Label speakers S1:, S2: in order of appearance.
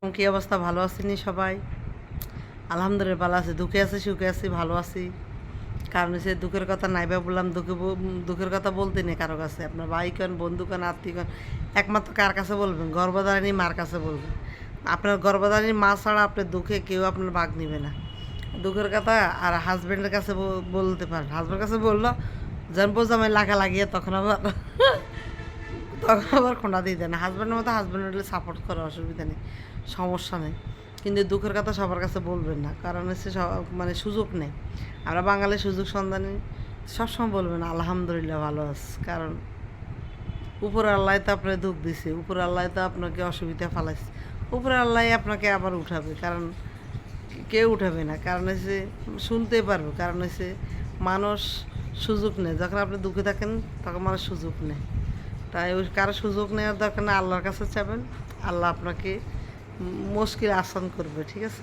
S1: কি অবস্থা? ভালো আছেন সবাই? আলহামদুলিল্লাহ ভালো আছি। দুঃখে আছি, সুখে আছি, ভালো আছি। কারণ হচ্ছে দুঃখের কথা নাইবা বললাম, দুঃখের কথা বলতে নেই কারো কাছে। আপনার ভাই কন, বন্ধু কন, আত্মীয় কন, একমাত্র কার কাছে বলবেন? গর্ভধারিণী মার কাছে বলবেন। আপনার গর্ভধারিণী মা ছাড়া আপনার দুঃখে কেউ আপনার ভাগ নিবে না। দুঃখের কথা আর হাজব্যান্ডের কাছে বলতে পারেন। হাজব্যান্ডের কাছে বললো যেন বোঝামাই লাগা লাগিয়ে তখন আবার খোঁড়া দিয়ে দেয় না। হাজব্যান্ডের মতো হাজব্যান্ডের সাপোর্ট করে, অসুবিধা নেই, সমস্যা নেই। কিন্তু দুঃখের কথা সবার কাছে বলবেন না, কারণ হচ্ছে মানে সুযোগ নেই। আমরা বাঙালি সুযোগ সন্ধানী, সবসময় বলবেন আলহামদুলিল্লাহ ভালো আছে। কারণ উপর আল্লাহ তো আপনার দুঃখ দিছে, উপর আল্লাহ তো আপনাকে অসুবিধা ফালাইছে, উপর আল্লাহ আপনাকে আবার উঠাবে। কারণ কেউ উঠাবে না, কারণ হচ্ছে শুনতে পারবে। কারণ হচ্ছে মানুষ সুযোগ নেয়, যখন আপনি দুঃখে থাকেন তখন মানুষ সুযোগ নেয়। তাই ওই কারো সুযোগ নেওয়ার দরকার না, আল্লাহর কাছে চাবেন, আল্লাহ আপনাকে মুশকিল আসান করবে, ঠিক আছে।